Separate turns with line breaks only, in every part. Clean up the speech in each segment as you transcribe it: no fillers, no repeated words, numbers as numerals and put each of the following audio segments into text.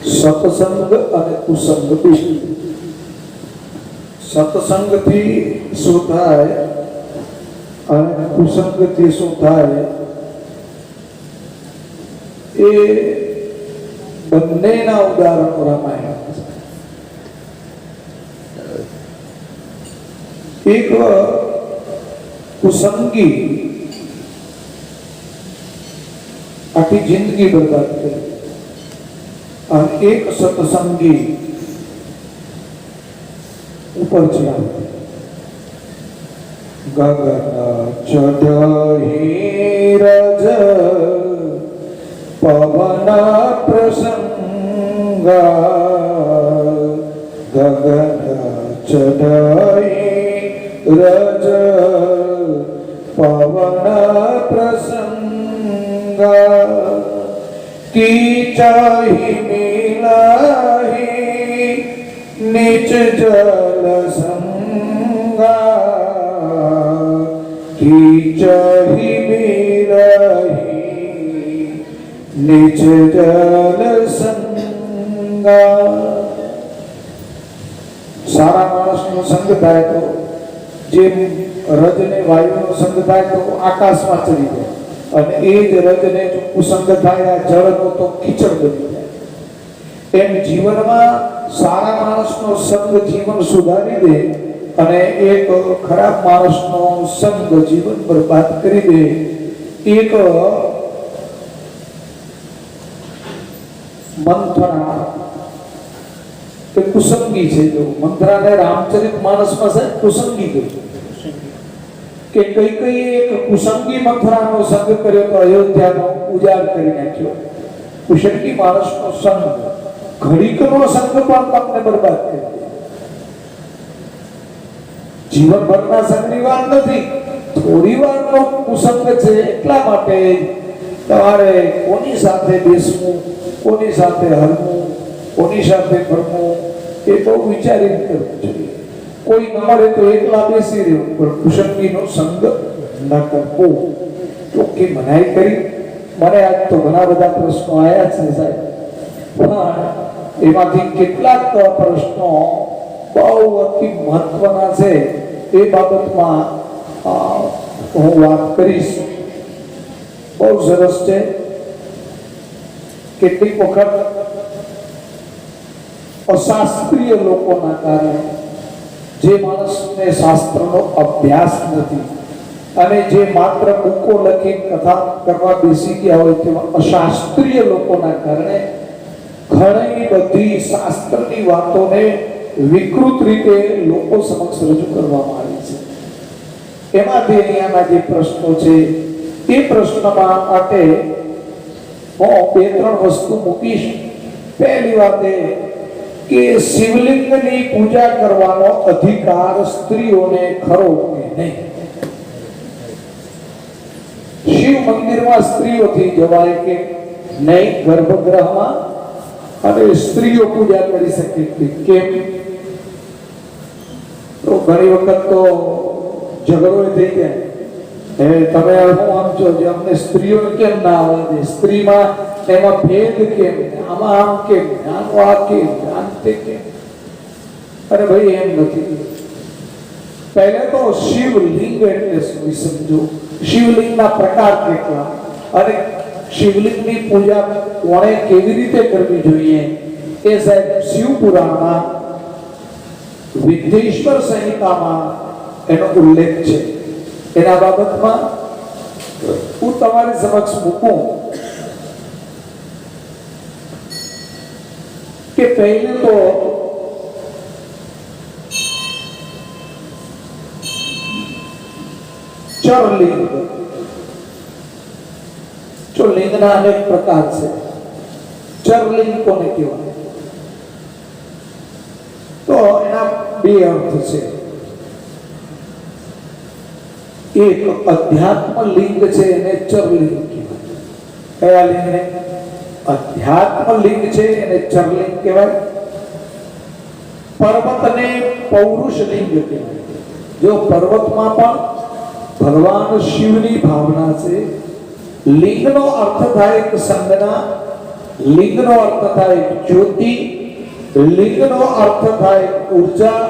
સત્સંગ અને કુસંગ સત્સંગથી શું થાય અને કુસંગથી શું થાય એ બંનેના ઉદાહરણો રામાયણ. એક કુસંગી આખી જિંદગી બરબાદ કરી અને એક સત્સંગી ઉપર ચડાવે. ગગન ચઢી રજ પવન પ્રસંગા, ગગન ચઢી રજ પવન પ્રસંગા, कीचाहि मिलाहि नीच जल संगा, कीचाहि मिलाहि नीच जल संगा. सारा माणसનો સંગ થાય તો જેમ રજને વાયુનો સંગ થાય તો આકાશમાં ચડી જાય, અને એ જ રજને જો કુસંગ થાય જળનો તો કીચડ બની જાય. એમ જીવનમાં સારા માણસનો સંગ જીવન સુધારી દે અને એક ખરાબ માણસનો સંગ જીવન બરબાદ કરી દે. એક મંથરા એ કુસંગી છે. જો મંથરાને રામચરિત માનસમાં છે કુસંગી કહ્યું કે કઈ કઈ એક કુસંગી મંથરાનો સંગ કર્યો તો અયોધ્યાનો ઉજાડ કરી નાખ્યો. કુસંગી માણસનો સંગ ઘડીકનો સંગ પણ તમને બરબાદ કરી દે. જીવનભરના સંગની વાત નથી, થોડી વારનો કુસંગ છે. એટલા માટે તમારે કોની સાથે બેસવું, કોની સાથે હરવું, કોની સાથે ફરવું એ બહુ વિચારીને કરવું જોઈએ. કોઈ ન મળે તો એકલા બેસી રહેવું, પણ કુસંગીનો સંગ ન કરવો. ચોખ્ખી મનાઈ કરી. મને આજ તો ઘણા બધા પ્રશ્નો આવ્યા છે સાહેબ, પણ એમાંથી કેટલાક પ્રશ્નો બહુ અતિ મહત્વના છે. એ બાબતમાં હું વાત કરીશ. બહુ સરસ છે. કેટલીક વખત અશાસ્ત્રીય લોકોના કારણે, જે માણસને શાસ્ત્રનો અભ્યાસ નથી અને જે માત્ર બુકો લખી કથા કરવા બેસી ગયા હોય તેવા અશાસ્ત્રીય લોકોના કારણે ઘણી બધી શાસ્ત્રની વાતોને વિકૃત રીતે લોકો સમક્ષ રજૂ કરવામાં આવી છે. એમાંથી અહીંયાના જે પ્રશ્નો છે એ પ્રશ્નમાં માટે હું બે ત્રણ વસ્તુ મૂકીશ. પહેલી વાત એ કે શિવલિંગની પૂજા કરવાનો અધિકાર સ્ત્રીઓને ખરો કે નહીં? શિવ મંદિરમાં સ્ત્રીઓથી જવાય કે નહીં? ગર્ભગૃહમાં અને સ્ત્રીઓ પૂજા કરી શકે કેમ? તો ઘણી વખત તો ઝઘડો થઈ જાય. તમે હું આમ છો જે અમને સ્ત્રીઓને કેમ ના આવવા દે, સ્ત્રીમાં એમાં ભેદ કેમ, આમાં આમ કેમ, આનું આ કેમ, આમ તે કેમ? અરે ભાઈ એમ નથી. પહેલા તો શિવલિંગ એટલે શું સમજો. શિવલિંગના પ્રકાર કેટલા અને શિવલિંગની પૂજા કોણે કેવી રીતે કરવી જોઈએ એ સાહેબ શિવપુરાણમાં વિદ્યેશ્વર સંહિતામાં એનો ઉલ્લેખ છે. એના બાબતમાં હું તમારી સમક્ષ મૂકું કે પહેલે તો ચરલિંગ. જો લિંગના અનેક પ્રકાર છે. ચરલિંગ કોને કહેવાય? તો એના બે અર્થ છે. એક અધ્યાત્મ લિંગ છે એને ચરલિંગ કહેવાય. કયા લિંગને? અધ્યાત્મ લિંગ છે એને ચરલિંગ કહેવાય. પર્વતને પૌરુષ લિંગ કહેવાય. જો પર્વતમાં પણ ભગવાન શિવની ભાવના છે. લિંગનો અર્થ થાય એક સંજ્ઞા લિંગનો અર્થ થાય જ્યોતિ, લિંગનો અર્થ થાય ઉર્જા,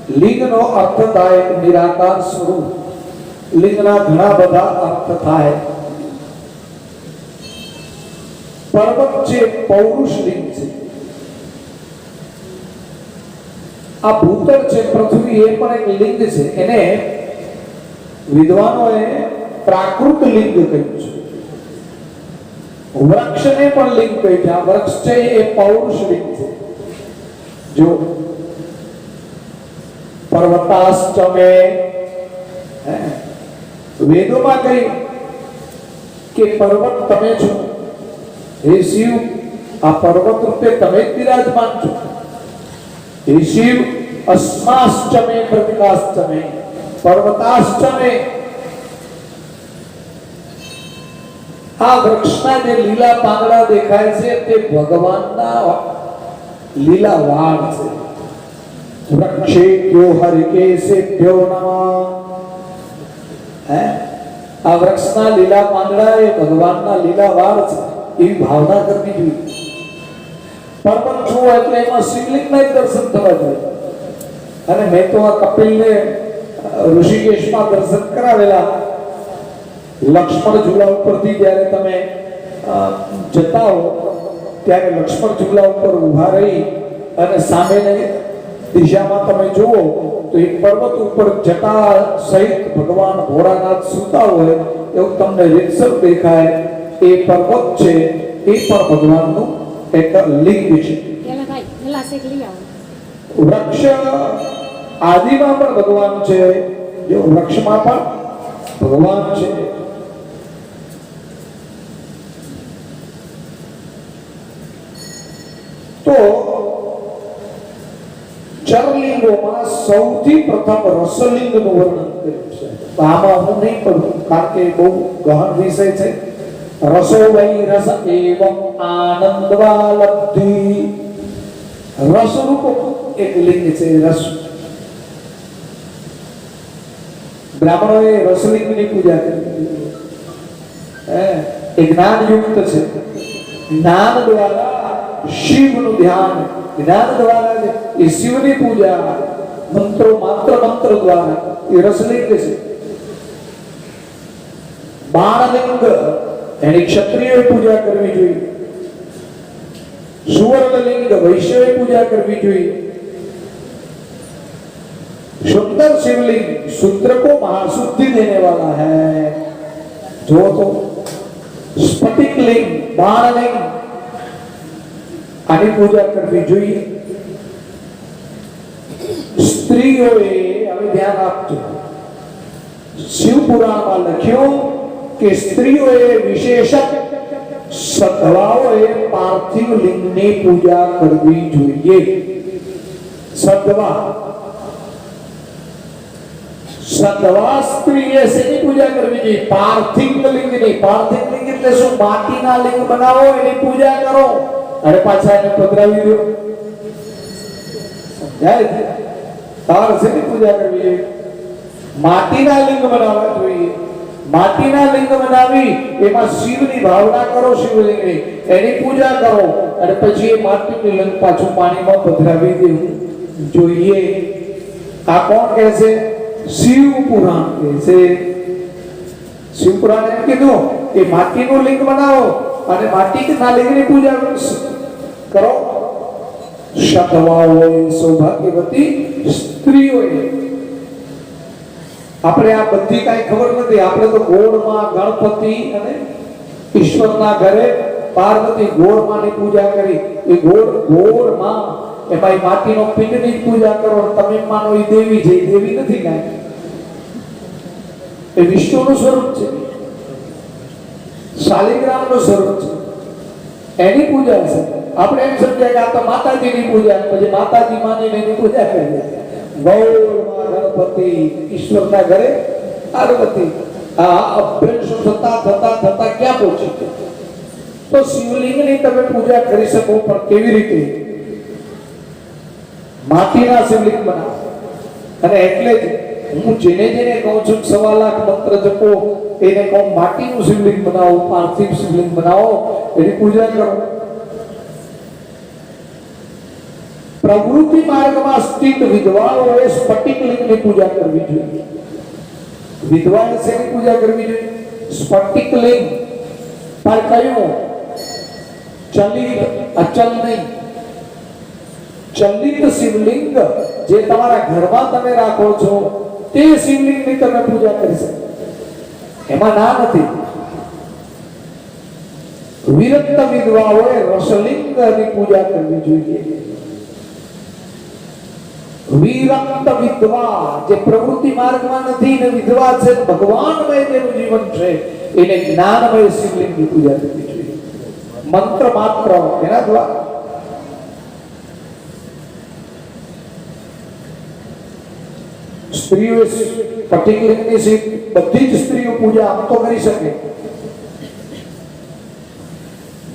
લિંગનો અર્થ થાય નિરાકાર સ્વરૂપ. લિંગના ઘણા બધા અર્થ થાય. પર્વત જે પૌરુષ લિંગ છે, આ ભૂતળ છે પૃથ્વી, એ પણ એક લિંગ છે. એને વિદ્વાનોએ પ્રાકૃત લિંગ કહ્યું છે. વૃક્ષને પણ લિંગ કહ્યું છે. આ વૃક્ષ છે એ પૌરુષ લિંગ છે. જો પર્વતાશ્ચમે, વેદોમાં કહ્યું કે પર્વત તમે છો, હે શિવ, આ પર્વત રૂપે તમે જ બિરાજમાન છો. હે શિવ, અસ્માશ્ચમે પ્રતિકાશ્ચમે, પર્વતાશ્ચમે. આ વૃક્ષના જે લીલા પાંદડા દેખાય છે તે ભગવાનના લીલા વાળ છે. વૃક્ષેભ્યો હરિકેશેભ્યો નમઃ. આ વૃક્ષના લીલા પાંદડા એ ભગવાનના લીલા વાળ છે, એવી ભાવના કરવી જોઈએ. પર્વત છું એટલે એમાં શિવલિંગના દર્શન થવા જોઈએ. અને મેં તો આ કપિલને ઋષિકેશમાં દર્શન કરાવેલા. લક્ષ્મણ ઝૂલા ઉપરથી જ્યારે તમે જતા હો ત્યારે લક્ષ્મણ ઝૂલા ઉપર ઊભા રહી અને સામેની દિશામાં તમે જુઓ તો એક પર્વત ઉપર જટા સહિત ભગવાન ભોળાનાથ સૂતા હોય એવું તમને રીતસર દેખાય. એ પર્વત છે, એ પણ ભગવાનનું એક લિંગ છે. વૃક્ષ આદિમાં પણ ભગવાન છે, જો વૃક્ષમાં પણ ભગવાન છે. તો ચરલિંગોમાં સૌથી પ્રથમ રસલિંગનું વર્ણન કર્યું છે. આમાં હું નહીં પડું કારણ કે બહુ ગહન વિષય છે. રસો વૈ રસ એવં આનંદવા લબ્ધિ. રસરૂપ એક લિંગ છે. રસ, બ્રાહ્મણોએ રસલિંગની પૂજા કરી. એ જ્ઞાન યુક્ત છે. જ્ઞાન દ્વારા શિવનું ધ્યાન, જ્ઞાન દ્વારા એ શિવની પૂજા, મંત્રો માત્ર મંત્ર દ્વારા એ રસલિંગ છે. બાણલિંગ એની ક્ષત્રિયોએ પૂજા કરવી જોઈએ. સુવર્ણલિંગ વૈશ્યોએ પૂજા કરવી જોઈએ. सुंदर शिवलिंग शूद्र को महाशुद्धि देने वाला है. जो तो स्फटिक लिंग, बाणलिंग आनी पूजा करवी જોઈએ. સ્ત્રીઓએ હવે ધ્યાન આપજો. શિવ પુરાણમાં લખ્યું કે સ્ત્રીઓએ વિશેષક સધવાઓએ પાર્થિવ લિંગની પૂજા કરવી જોઈએ. સધવા, સધવા સ્ત્રીએ શેની પૂજા કરવી જોઈએ? પાર્થિવ લિંગની. પાર્થિવ લિંગ એટલે શું? માટીના લિંગ બનાવો, એની પૂજા કરો અને પાછા એને પધરાવી દો. સમજાય છે? તાર શેની પૂજા કરવી જોઈએ? માટીના લિંગ બનાવવા જોઈએ. માટીના લિંગ બનાવી એમાં શિવની ભાવના કરો, શિવલિંગની, એની પૂજા કરો અને પછી એ માટીનું લિંગ પાછું પાણીમાં પધરાવી દેવું જોઈએ. આ કોણ કહે છે? શિવ પુરાણ કહે છે. શિવ પુરાણ એમ કીધું કે માટીનું લિંગ બનાવો અને માટીના લિંગની પૂજા કરો. સધવાઓ, સૌભાગ્યવતી સ્ત્રીઓએ. આપણે આ બધી કાંઈ ખબર નથી. આપણે તો ગોળમાં ગણપતિ અને ઈશ્વરના ઘરે પાર્વતી ગોળમાંની પૂજા કરી. એ ગોળમાં એમાં માટીનો પિંડની પૂજા કરો. તમે માનો એ દેવી છે. દેવી નથી કાંઈ, એ વિષ્ણુનું સ્વરૂપ છે, શાલિગ્રામનું સ્વરૂપ છે, એની પૂજા છે. આપણે એમ સમજાય કે આ તો માતાજીની પૂજા, પછી માતાજી માની એની પૂજા કરીએ. ગૌરમાં ગણપતિ, ઈશ્વરના ઘરે પાર્વતી. આ અભ્યંશ થતા થતા થતા ક્યાં પહોંચી? તો શિવલિંગની તમે પૂજા કરી શકો, પણ કેવી રીતે? માટીના શિવલિંગ બનાવો. અને એટલે જ હું જેને કહું છું 1.25 લાખ મંત્ર જપો, એને કહું માટીનું શિવલિંગ બનાવો, પાર્થિવ શિવલિંગ બનાવો, એની પૂજા કરો. પ્રવૃત્તિ માર્ગમાં સ્થિત વિધવાઓએ સ્ફટિક લિંગની પૂજા કરવી જોઈએ. વિધવાએ શેની પૂજા કરવી જોઈએ? સ્ફટિક લિંગ. પર કયું? ચલિત, અચલ નહીં. ચલિત શિવલિંગ જે તમારા ઘરમાં તમે રાખો છો તે શિવલિંગની તમે પૂજા કરી શકો, એમાં ના નથી. વિરક્ત વિધવાઓએ રસલિંગની પૂજા કરવી જોઈએ. વિરક્ત વિધવા જે પ્રવૃત્તિ માર્ગમાં નથી ને વિધવા છે, ભગવાનમય તેનું જીવન છે, એને જ્ઞાનમય શિવલિંગની પૂજા કરવી જોઈએ. મંત્ર માત્ર એના દ્વારા. સ્ત્રીઓ પર્ટિક્યુલરલી બધી જ સ્ત્રીઓ પૂજા આમ તો કરી શકે.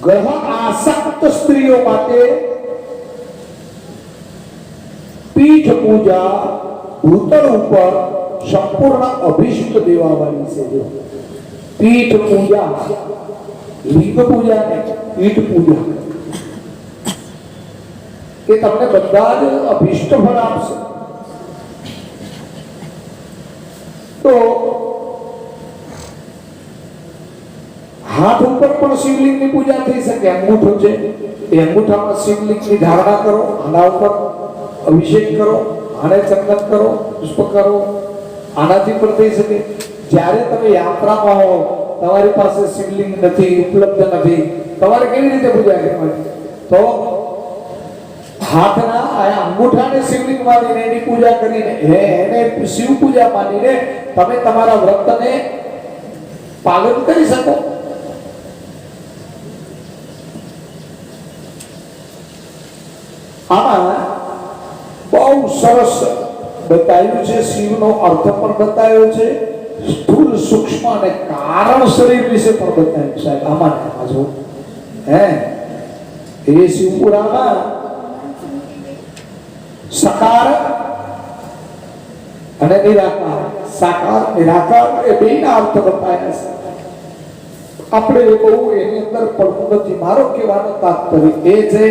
ગ્રહ આસક્ત સ્ત્રીઓ માટે પીઠ પૂજા ભૂતળ ઉપર સંપૂર્ણ અભિષેક દેવાવાળી છે. જો પીઠ પૂજા, લિંગ પૂજા ને પીઠ પૂજા, એ તમને બધા જ અભિષ્ટ ફળ આપશે. તો હાથ ઉપર પણ શિવલિંગની પૂજા થઈ શકે. અંગૂઠો છે, એ અંગૂઠામાં શિવલિંગની ધારણા કરો, આના ઉપર અભિષેક કરો, આને ચંદન કરો, પુષ્પ કરો, આનાથી પણ થઈ શકે. જ્યારે તમે યાત્રામાં હો, તમારી પાસે શિવલિંગ નથી, ઉપલબ્ધ નથી, તમારે કેવી રીતે પૂજા કરવાની? તો હાથના અંગૂઠાને શિવલિંગ માનીને એની પૂજા કરીને એને શિવ પૂજા માનીને તમે તમારા વ્રતને પાલન કરી શકો. આમાં બહુ સરસ બતાવ્યું છે, શિવનો અર્થ પણ બતાવ્યો છે, સ્થૂળ સૂક્ષ્મ અને કારણ શરીર વિશે પણ બતાવ્યું. સાહેબ આમાં જો એ શિવપુરામાં સકાર અને નિરાકાર, સાકાર નિરાકાર એ બેના અર્થ બતાવ્યા છે. આપણે એ બહુ એની અંદર પડતું નથી. મારો કહેવાનો તાત્પર્ય એ છે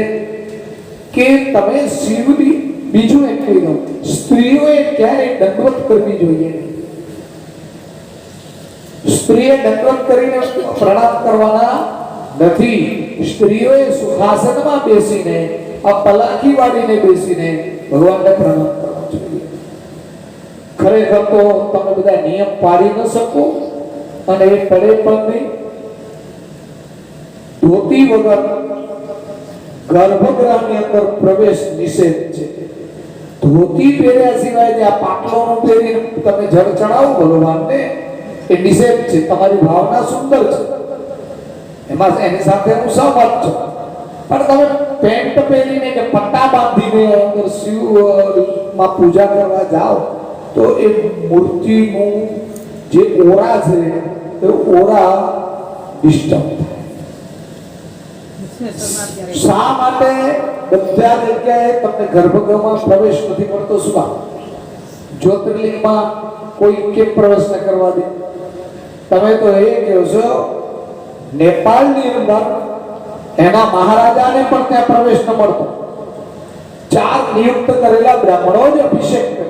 કે તમે શિવની બીજું એક કહી દઉં, સ્ત્રીઓએ ક્યારેય દંડવત કરવી જોઈએ નહીં. સ્ત્રીએ દંડવત કરીને પ્રણામ કરવાના નથી. સ્ત્રીઓએ સુખાસનમાં બેસીને, આ પલાખી વાળીને બેસીને ભગવાનને પ્રણામ કરવા જોઈએ. ખરેખર તો તમે બધા નિયમ પાડી ન શકો અને એ પડે પણ નહીં. ધોતી વગર ગર્ભગૃહની અંદર પ્રવેશ નિષેધ છે. ધોતી પહેર્યા સિવાય જે આ પાટલોનું પહેરીને તમે જળ ચડાવો ભગવાનને, એ નિષેધ છે. તમારી ભાવના સુંદર છે, એમાં એની સાથે હું સહમત છું. પણ તમે પેન્ટ પહેરીને કે પટ્ટા બાંધીને અંદર શિવમાં પૂજા કરવા જાઓ તો એ મૂર્તિનું જે ઓરા છે એ ઓરા ડિસ્ટર્બ થાય. શા માટે બધા જગ્યાએ તમને ગર્ભગૃહમાં પ્રવેશ નથી મળતો? શું કામ? જ્યોતિર્લિંગમાં કોઈ કેમ પ્રવેશ ન કરવા દે? તમે તો એ કહો છો નેપાળની અંદર એના મહારાજાને પણ ત્યાં પ્રવેશ ન મળતો. 4 નિયુક્ત કરેલા બ્રાહ્મણો જ અભિષેક કરે,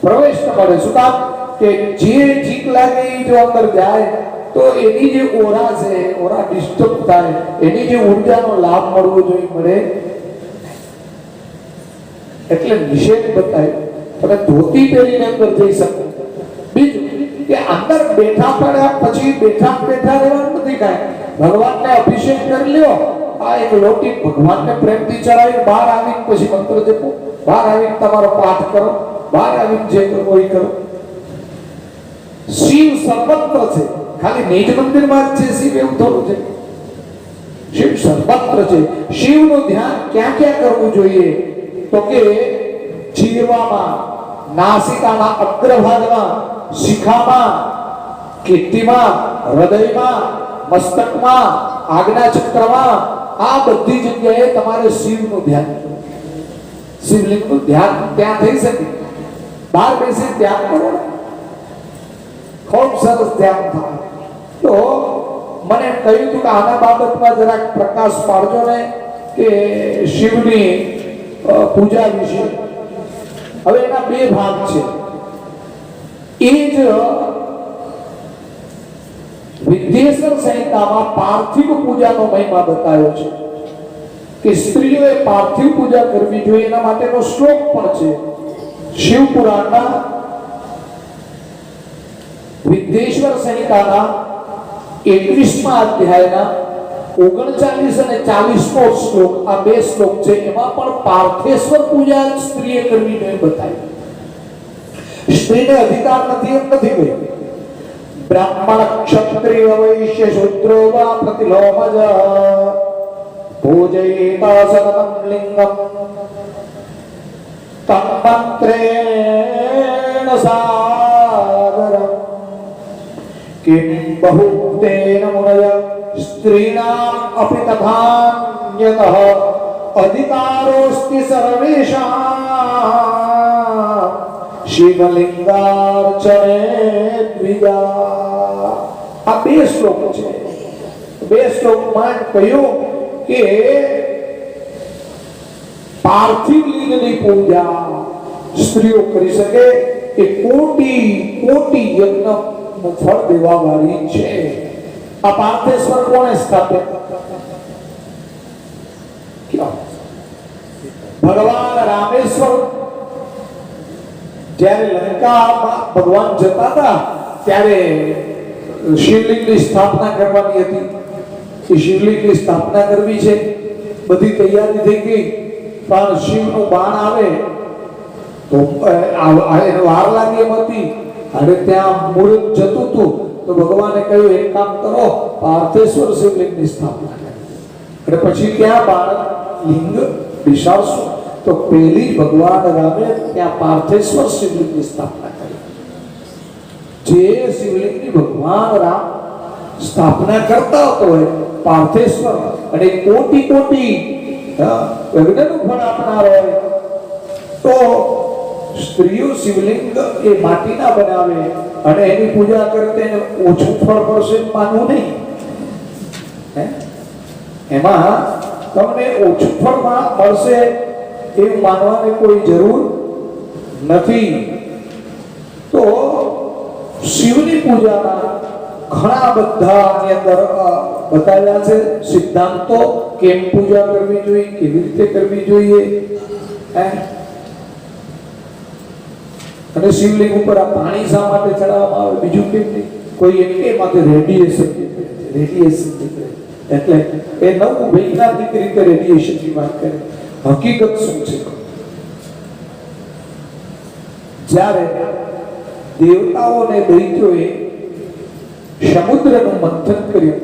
પ્રવેશ ન મળે. શું કામ? કે જે જીક લાગે એ જો અંદર જાય તો એની જે ઓરા છે, ઓરા ડિસ્ટર્બ થાય, એની જે ઉર્જાનો લાભ મળવો જોઈએ મળે. એટલે નિષેધ બતાવ્યો. તમે ધોતી પહેરીને અંદર જઈ શકો. બીજું કે અંદર બેઠા પડ્યા પછી બેઠા રહેવાનું નથી. કાંઈ ભગવાનને અભિષેક કરી લ્યો, આ એક લોટી ભગવાનને પ્રેમથી ચડાવી બહાર આવીને પછી મંત્ર જપો, બહાર આવીને તમારો પાઠ કરો, બહાર આવીને જે કરવો એ કરો. શિવ સર્વત્ર છે, ખાલી નિજ મંદિરમાં જ છે શિવ એવું થોડું છે. શિવ સર્વત્ર છે. શિવનું ધ્યાન ક્યાં ક્યાં કરવું જોઈએ? તો કે જીહવામાં, નાસિકાના અગ્રભાગમાં, શિખામાં, કીર્તિમાં, હૃદયમાં, મસ્તકમાં, આજ્ઞા ચક્રમાં, આ બધી જગ્યાએ તમારે શિવનું ધ્યાન, શિવલિંગનું ધ્યાન ત્યાં થઈ શકે. બહાર બેસી ધ્યાન કરો ને, ખૂબ સરસ ધ્યાન થાય. તો મને એમ કહ્યું હતું કે આના બાબતમાં જરાક પ્રકાશ પાડજો ને કે શિવની પૂજા વિશે. હવે એના બે ભાગ છે. એ જ વિદ્યેશ્વર સંહિતામાં પાર્થિવ પૂજાનો મહિમા બતાવ્યો છે કે સ્ત્રીઓએ પાર્થિવ પૂજા કરવી જોઈએ. એના માટેનો શ્લોક પણ છે શિવ પુરાણના વિદ્યેશ્વર સંહિતાના 21મા અધ્યાયના 39 અને 40મો શ્લોક. આ બે શ્લોક છે. એમાં પણ પાર્થેશ્વર પૂજા સ્ત્રીએ કરવી જોઈએ બતાવી. સ્ત્રીને અધિકાર નથી એમ નથી કહ્યું. બ્રાહ્મણ ક્ષત્રિય વૈશ્ય શૂદ્રો વા પ્રતિલોમજ પૂજયેતા સતતં લિંગમ તન્મંત્રેણ સાગરમ કિમ બહુતેન મુનય સ્ત્રીણામ અપિ તથાન્યતઃ અધિકારોસ્તિ સર્વેષાં શિવલિંગાર્ચને દ્વિજા. આ બે શ્લોક છે. બે શ્લોકમાં કહ્યું કે પાર્થિવ લિંગની પૂજા સ્ત્રીઓ કરી શકે એ કોટી કોટી યજ્ઞનું ફળ દેવા વાળી છે. આ પાર્થેશ્વર કોણે સ્થાપ્યા? ભગવાન રામેશ્વર જ્યારે લંકામાં ભગવાન જતા હતા ત્યારે શિવલિંગની સ્થાપના કરવાની હતી. એ શિવલિંગની સ્થાપના કરવી છે, બધી તૈયારી થઈ ગઈ, પણ શિવનું બાણ આવે તો એને વાર લાગી એમ હતી. અને ત્યાં મુહૂર્ત જતું હતું તો ભગવાને કહ્યું એક કામ કરો, પાર્થેશ્વર શિવલિંગની સ્થાપના કરો. અને પછી ત્યાં બાળક લિંગ વિશાળશું. તો પહેલી ભગવાન રામે ત્યાં પાર્થેશ્વર શિવલિંગની સ્થાપના કરી. જે શિવલિંગની ભગવાન રામ સ્થાપના કરતા હોય પાર્થેશ્વર, અને કોટી કોટી યજ્ઞનું ફળ આપનાર હોય, તો સ્ત્રીઓ શિવલિંગ એ માટીના બનાવે અને એની પૂજા કરે તેને ઓછું ફળ મળશે માનવું નહીં. એમાં તમને ઓછું ફળ મળશે એવું માનવાની કોઈ જરૂર નથી. તો શિવની પૂજાના ઘણા બધા અંદર બતાવ્યા છે સિદ્ધાંતો. કેમ પૂજા કરવી જોઈએ, કેવી રીતે કરવી જોઈએ. અને શિવલિંગ ઉપર આ પાણી શા માટે ચડાવવામાં આવે, બીજું કેમ નહીં. કોઈ એમ કે માટે રેડિયેશન નીકળે, એટલે એ નવું વૈજ્ઞાનિક રીતે રેડિયેશનની વાત કરે. હકીકત શું છે? જ્યારે દેવતાઓને દૈત્યોએ સમુદ્રનું મંથન કર્યું,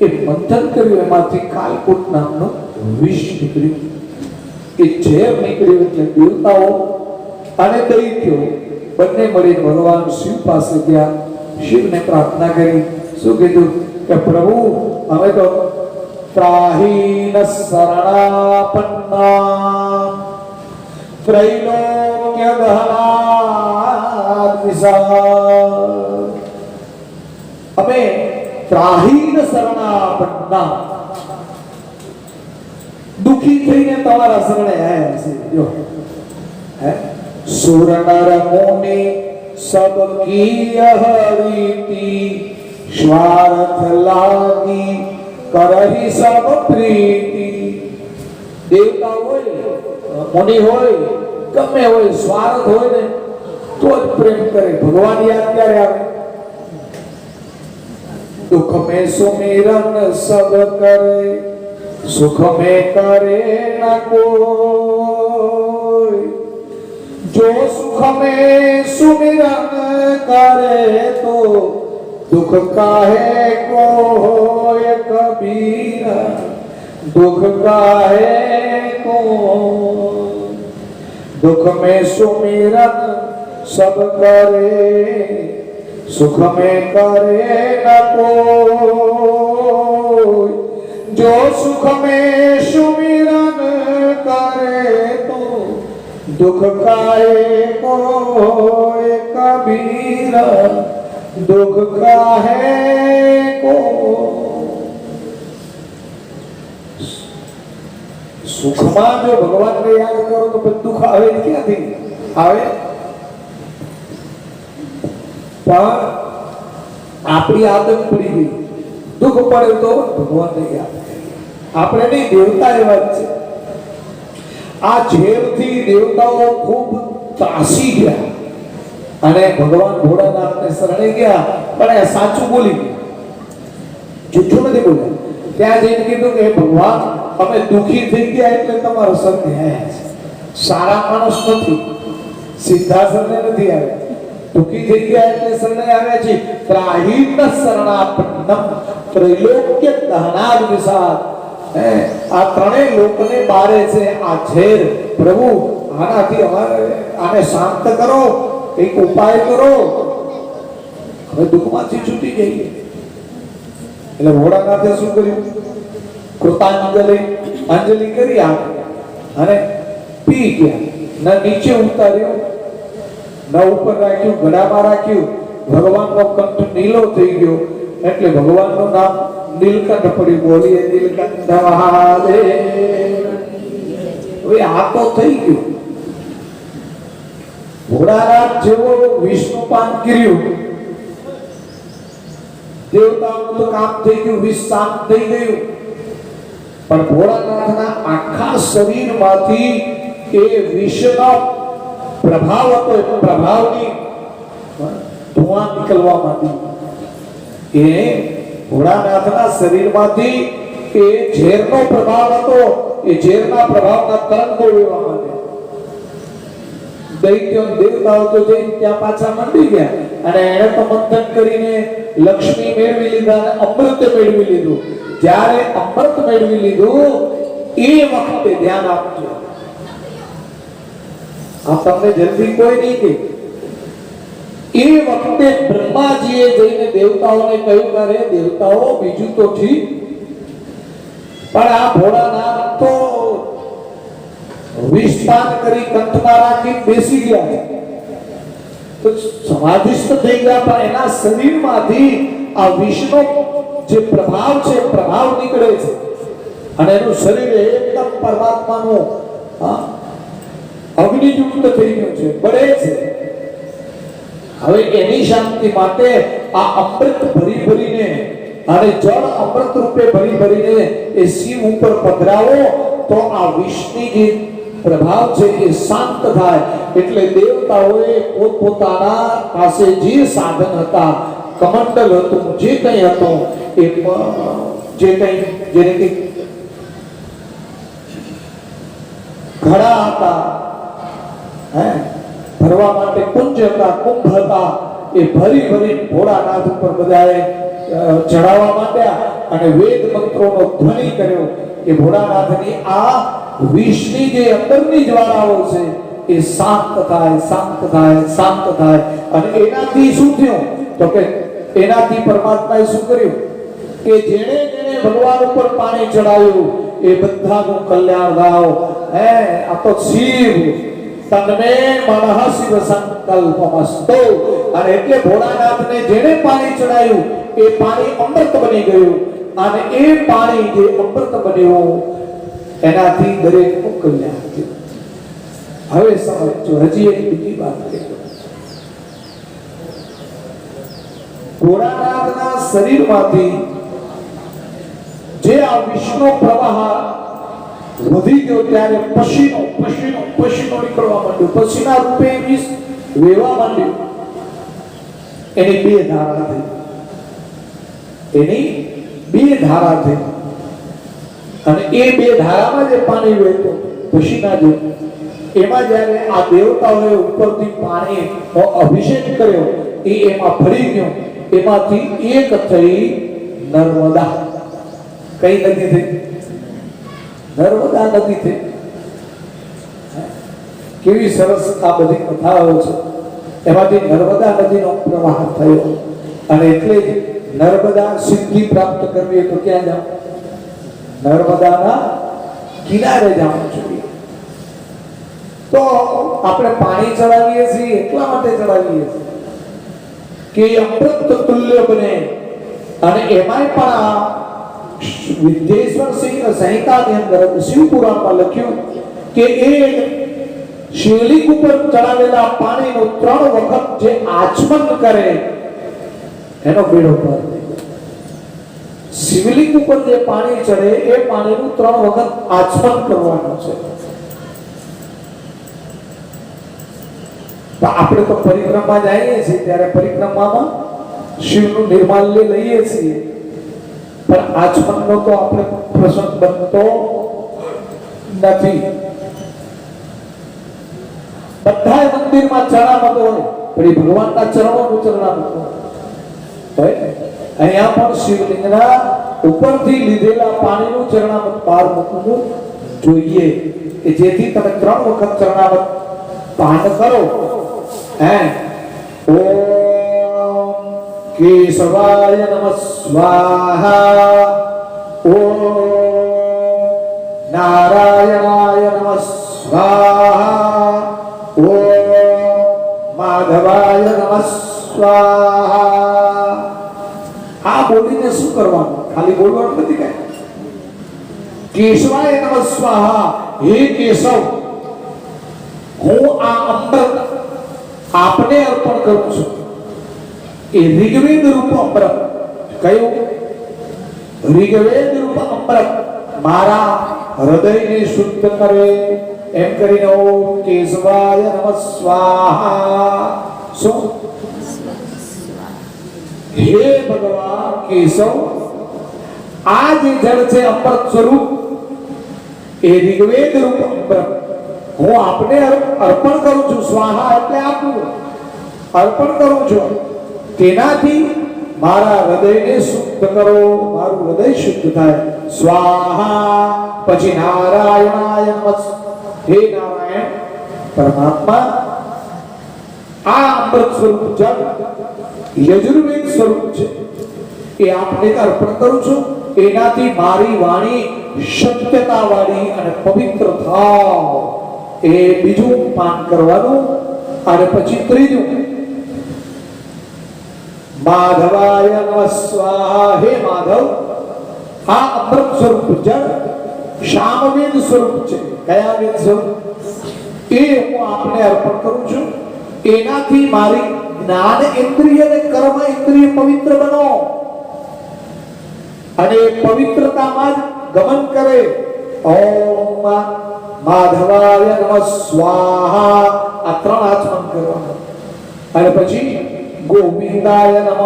એ મંથન કર્યું એમાંથી કાલકૂટ નામનું વિષ નીકળ્યું. એ ઝેર નીકળ્યું એટલે દેવતાઓ અને દૈત્યો બંને મળી ભગવાન શિવ પાસે ગયા. શિવને પ્રાર્થના કરી. શું કીધું કે પ્રભુ અમે તો ત્રાહીન શરણાપન્ના ત્રૈલોક્ય ગહનાદ્વિષા. અમે ત્રાહીન શરણાપન્ના દુખી થઈને તમારા શરણે આવ્યા છે. જો સુર નર મુનિ સબ કી હરિતિ સ્વાર્થ લાગી કરહી સબ પ્રીતિ. દેવતા હોય, મુનિ હોય, ગમે હોય, સ્વાર્થ હોય ને તો જ પ્રેમ કરે. ભગવાન યાદ ક્યારે આવે? દુઃખ में सुमिरन सब करे, सुख में करे न कोई. जो सुख में सुमिरन करे तो दुख काहे को होय कबीर, दुख काहे को. दुख में सुमिरन सब करे, सुख में करे न कोई. जो सुख में सुमिरन करे तो दुख काहे को कबीर, दुख काहे को। સુખમાં જો ભગવાનને યાદ કરો તો પછી દુઃખ આવે ક્યાંથી આવે? પણ આપણી આદત પડી ગઈ, દુઃખ પડે તો ભગવાનને યાદ કરીએ. આપણે નહીં, દેવતા એવા જ છે. આ ઝેરથી દેવતાઓ ખૂબ ત્રાસી ગયા અને ભગવાન ભોળાનાથને શરણે ગયા, પણ એ સાચું બોલી ગયા, જૂઠું નથી બોલ્યા. ત્યાં જઈને કીધું કે ભગવાન, અમે દુખી થઈ ગયા એટલે તમારો શરણે આવ્યા છે. સારા માણસ નથી, સીધા શરણે નથી આવ્યા, દુખી થઈ ગયા એટલે શરણે આવ્યા છે. ત્રાહીન શરણાપન્નમ ત્રૈલોક્ય દહનાદ વિષાદ. આ ત્રણેય લોકને મારે છે આ ઝેર. પ્રભુ, આનાથી અમારે આને શાંત કરો, એક ઉપાય કરો, હવે દુઃખમાંથી છૂટી જઈએ. એટલે ભોળાનાથે શું કર્યું? કૃતાંજલિ અંજલિ કરી આપી અને પી ગયા. ન નીચે ઉતાર્યું, ન ઉપર રાખ્યું, ગળામાં રાખ્યું. ભગવાનનો કંઠ નીલો થઈ ગયો એટલે ભગવાનનું નામ નીલકંઠ પડ્યું. બોલીએ નીલકંઠ મહાદેવ. હવે આ તો થઈ ગયું. ભોળાનાથ જેવો વિષ્ણુપાન કર્યું, દેવતાઓનું તો કામ થઈ ગયું, વિષ શાંત થઈ ગયું. પણ ભોળાનાથના આખા શરીરમાંથી એ વિષનો પ્રભાવ હતો, એ પ્રભાવની ધુઆ નીકળવા માંડી. એ ભોળાનાથના શરીરમાંથી એ ઝેરનો પ્રભાવ હતો, એ ઝેરના પ્રભાવના તરંગો વહેવા માંડ્યા. દૈત્યો દેવતાઓ તો જઈને ત્યાં પાછા મંડી ગયા અને એને તો મંથન કરીને લક્ષ્મી મેળવી લીધા અને અમૃત મેળવી લીધું. જ્યારે અમૃત મેળવી લીધું એ વખતે ધ્યાન આપજો. આ તમને જલ્દી કોઈ નહીં કે એ વખતે બ્રહ્માજીએ જઈને દેવતાઓને કહ્યું કે અરે દેવતાઓ, બીજું તો ઠીક, પણ આ ભોળાનાથ તો વિષપાન કરી કંઠમાં રાખી બેસી ગયા, તો સમાધિસ્થ થઈ ગયા, પણ એના શરીરમાંથી આ વિષનો જે પ્રભાવ છે, પ્રભાવ નીકળે છે અને એનું શરીર એકદમ પરમાત્માનું અગ્નિયુક્ત થઈ ગયું છે, બળે છે. હવે એની શાંતિ માટે આ અમૃત ભરી ભરીને અને જળ અમૃત રૂપે ભરી ભરીને એ શિવ ઉપર પધરાવો તો આ વિષની જે પ્રભાવ છે એ શાંત થાય. એટલે દેવતાઓએ પોતપોતાના પાસે જે સાધન હતા, કમંડલ હતું, જે કંઈ હતું, એ જે કંઈ જેને કે ઘડા હતા, ભરવા માટે કુંજ હતા, કુંભ હતા, એ ભરી ભરી ભોળાનાથ ઉપર બધાએ ચડાવવા માંડ્યા અને વેદ મંત્રોનો ધ્વનિ કર્યો. એ ભોળાનાથની આ વિષની જે અંદરની જ્વાળાઓ છે એ શાંત થાય, શાંત થાય, શાંત થાય. અને એનાથી શું થયું? તો કે એનાથી પરમાત્માએ શું કર્યું કે જેણે જેણે ભગવાન ઉપર પાણી ચડાવ્યું એ બધાનું કલ્યાણ થાવ. આ તો શિવ તન્મે મનઃ શિવ સંકલ્પમસ્તો. અને એટલે ભોળાનાથને જેણે પાણી ચડાવ્યું એ પાણી અમૃત બની ગયું અને એ પાણી જે અમૃત બન્યું એનાથી દરેકનું કલ્યાણ થયું. હવે સમજો, હજી એક બીજી વાત કહું. ભોળાનાથના શરીરમાંથી જે આ વિષ્ણુ પ્રવાહ વધી ગયો ત્યારે પસીનો નીકળવા માંડ્યો, પસીના રૂપે વિષ વહેવા માંડ્યું. એની બે ધારા થઈ, એની બે ધારા થઈ અને એ બે ધારામાં જે પાણી વહેતું પસીના જે, એમાં જ્યારે આ દેવતાઓએ ઉપરથી પાણી અભિષેક કર્યો એ એમાં ભરી ગયો. એમાંથી એક થઈ નર્મદા. કઈ નદી થઈ? નર્મદા નદી થઈ. કેવી સરસ આ બધી કથાઓ છે. એમાંથી નર્મદા નદીનો પ્રવાહ થયો અને એટલે જ નર્મદા સિદ્ધિ પ્રાપ્ત કરવી તો ક્યાં જાવ? નર્મદાના કિનારે જવું જોઈએ. તો આપણે પાણી ચડાવીએ છીએ એટલા માટે ચડાવીએ છીએ કે અમૃત તુલ્ય બને. અને એમાંય પણ આ વિદ્યેશ્વર સિંહ સંહિતાની અંદર શિવપુરાણમાં લખ્યું કે એ શિવલિંગ ઉપર ચડાવેલા પાણીનું 3 વખત જે આચમન કરે એનો બેડો પાર. શિવલિંગ ઉપર જે પાણી ચડે એ પાણીનું 3 વખત આચમન કરવાનું છે. તો આપણે તો પરિક્રમા જઈએ છીએ ત્યારે પરિક્રમામાં શિવનું નિર્માલ્ય લઈએ છીએ, પણ આચમનનો તો આપણે પ્રસંગ બનતો નથી. બધા મંદિરમાં ચરણામત હોય, પણ ભગવાનના ચરણોનું ચરણામત હોય. અહીંયા પણ શિવલિંગના ઉપરથી લીધેલા પાણીનું ચરણામત બહાર મૂકવું જોઈએ કે જેથી તમે 3 વખત ચરણામત પાન કરો. ઓમ કેશવાય નમઃ સ્વાહા, ઓમ નારાયણાય નમઃ સ્વાહા, ઓમ માધવાય નમઃ સ્વાહા. આ બોલીને શું કરવાનું? ખાલી બોલવાનું નથી કઈ. કેશવાય નમઃ સ્વાહા, હે કેશવ, હું આ અમૃત આપને અર્પણ કરું છું. એ ઋગ્વેદ રૂપ અમૃત. કયું? ઋગ્વેદ રૂપ અમૃત મારા હૃદયને શુદ્ધ કરે. એમ કરીને ઓમ કેશવાય નમઃ સ્વાહા. શું? હે ભગવાન કેશવ, આ જે જળ છે અમૃત સ્વરૂપ, એ ઋગ્વેદ રૂપ અમૃત હું આપને અર્પણ કરું છું. સ્વાહા એટલે આપવું, અર્પણ કરું છું. તેનાથી મારા હૃદયને શુદ્ધ કરો, મારું હૃદય શુદ્ધ થાય. સ્વાહા. પછી નારાયણાય નમઃ, હે નારાયણ પરમાત્મા, આ અમૃત સ્વરૂપ જળ યજુર્વેદ સ્વરૂપ છે, એ આપને અર્પણ કરું છું. એનાથી મારી વાણી સત્યતા વાળી અને પવિત્ર થાવ. એ બીજું પાન કરવાનું. અને પછી ત્રીજું માધવાય નમઃ સ્વાહા. હે માધવ, આ અમૃત સ્વરૂપ જળ સામવેદ સ્વરૂપ છે. કયા વેદ સ્વરૂપ? એ હું આપને અર્પણ કરું છું. એનાથી મારી જ્ઞાન ઇન્દ્રિય અને કર્મ ઇન્દ્રિય પવિત્ર બનો અને પવિત્રતામાં જ ગમન કરે. ઓમ માધવાય નમઃ સ્વાહા. આ 3 આચમન કરવાના. અને પછી ગોવિંદાય નમઃ,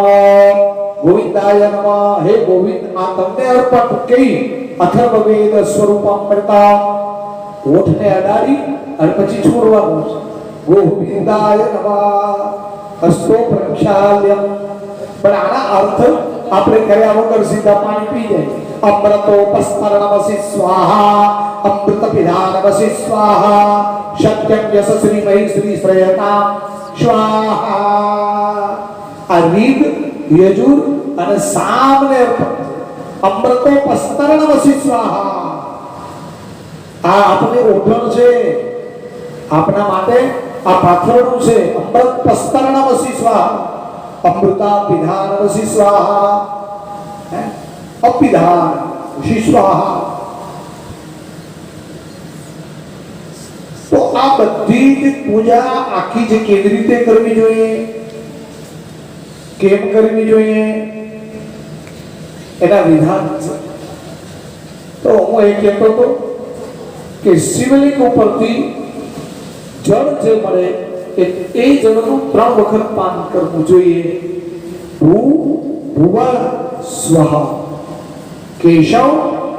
ગોવિંદાય નમઃ, હે ગોવિંદ, આ તમને અર્પણ કરી અથર્વવેદ સ્વરૂપ અમૃતા ઓઠને અડાડી અને પછી છોડવાનું છે. ગોવિંદાય નમઃ હસ્તો પ્રક્ષાલ્યમ. પણ આના અર્થ આપણે કર્યા વગર સીધા પાણી પી જાય. અમૃતોપસ્તરણમસી સ્વાહા, અમૃત પિધાનમસી સ્વાહા, સત્યમ યશસ્વી મહી શ્રી શ્રેયતા સ્વાહા. આ રીગ, યજુર અને સામને અમૃતોપસ્તરણમસી સ્વાહા. આ આપણી ઓઢણ છે, આપણા માટે આ પાથરણું છે. અમૃત પસ્તરણમસી સ્વાહા, અમૃતા પિધાનમસી સ્વાહા, અપિધાન સ્વાહા. તો આ બધી જ પૂજા આખી જે કેવી રીતે કરવી જોઈએ, કેમ કરવી જોઈએ, એના વિધાન છે. તો હું એ કહેતો હતો કે શિવલિંગ ઉપરથી જળ જે મળે એ જળનું 3 વખત પાન કરવું જોઈએ. ભૂવ સ્વઃ. કેશવ,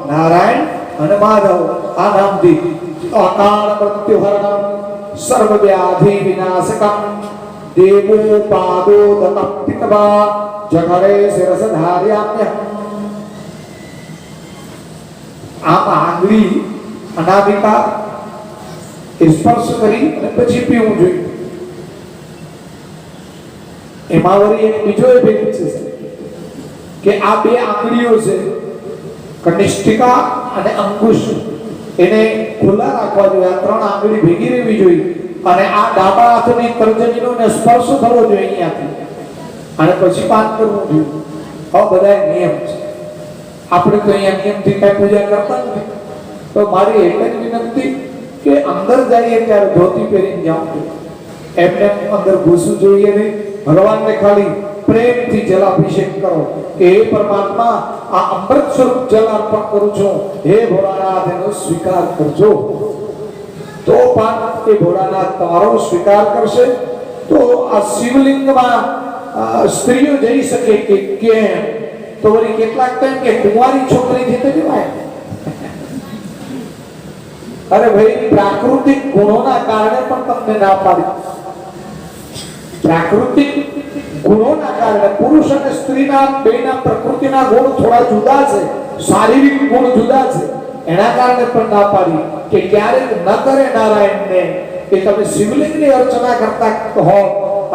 નારાયણ અને માધવ, આ નામથી અકાળ મૃત્યુહરણમ સર્વવ્યાધિ વિનાશકમ દેવો પાદો દતમ પિતવા જઠરે શિરસ ધાર્યામ્યહમ. આમ આંગળી અનામિકા સ્પર્શ કરી અને પછી પીવું જોઈએ. એમાં વળી એક બીજો ભેદ છે કે આ 2 આંગળીઓ છે, કનિષ્ઠિકા અને અંગુશ, એને ખુલ્લા રાખવા જોઈએ, આ ત્રણ આંગળી ભેગી રહેવી જોઈએ અને આ ડાબા હાથની તર્જનીનો ને સ્પર્શ થવો જોઈએ અહીંયાથી, અને પછી પાન કરવું જોઈએ. આ બધા નિયમ છે. આપણે તો અહીંયા નિયમથી કઈ પૂજા કરતા નથી. તો મારી એક જ વિનંતી કે અંદર જઈએ ત્યારે ધોતી પહેરીને જાવું જોઈએ. એમને અંદર ઘૂસવું જોઈએ નહીં. ભગવાનને ખાલી પ્રેમથી જલાભિષેક કરો કે હે પરમાત્મા, આ અમૃત સ્વરૂપ જલ અર્પણ કરું છું, હે ભોળાનાથ એનો સ્વીકાર કરજો. તો પણ એ ભોળાનાથ તમારો સ્વીકાર કરશે. તો આ શિવલિંગમાં સ્ત્રીઓ જઈ શકે કે કેમ? તો વળી કેટલાક કહે કે કુંવારી છોકરીથી તો જવાય. અરે ભાઈ, પ્રાકૃતિક ગુણોના કારણે પણ તમને ના પાડી. પ્રાકૃતિક ગુણોના કારણે પુરુષ અને સ્ત્રીના બેના પ્રકૃતિના ગુણ થોડા જુદા છે, શારીરિક ગુણ જુદા છે, એના કારણે પણ ના પાડી કે ક્યારેક ન કરે નારાયણને કે તમે શિવલિંગની અર્ચના કરતા હો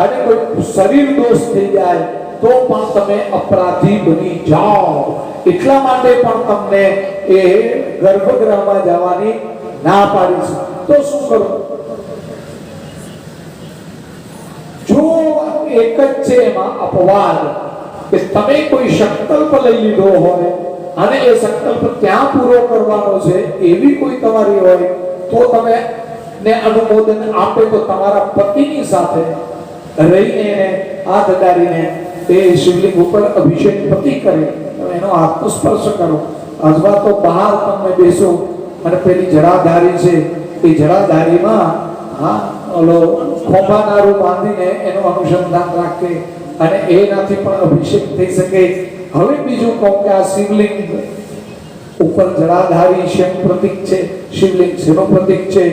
અને કોઈ શરીર દોષ થઈ જાય તો પણ તમે અપરાધી બની જાઓ. એટલા માટે પણ તમને એ ગર્ભગૃહમાં જવાની ના પાડી છે. તો શું કરું? જો એક જ છે એમાં અપવાદ કે તમે કોઈ સંકલ્પ લઈ લીધો હોય અને એ સંકલ્પ ત્યાં પૂરો કરવાનો છે એવી કોઈ તમારી હોય તો તમે ને અનુમોદન આપે તો તમારા પતિની સાથે રહીને હાથ અડાડીને એ શિવલિંગ ઉપર અભિષેક પતિ કરે, એનો હાથનો સ્પર્શ કરો. અથવા તો બહાર તમે બેસો અને પેલી જડાધારી છે એ જડાધારીમાં ઓલો ખોભાનારું બાંધીને એનું અનુસંધાન રાખે અને એનાથી પણ અભિષેક થઈ શકે. હવે બીજું કહું કે આ શિવલિંગ ઉપર જડાધારી શેનું પ્રતીક છે, શિવલિંગ શેનું પ્રતીક છે,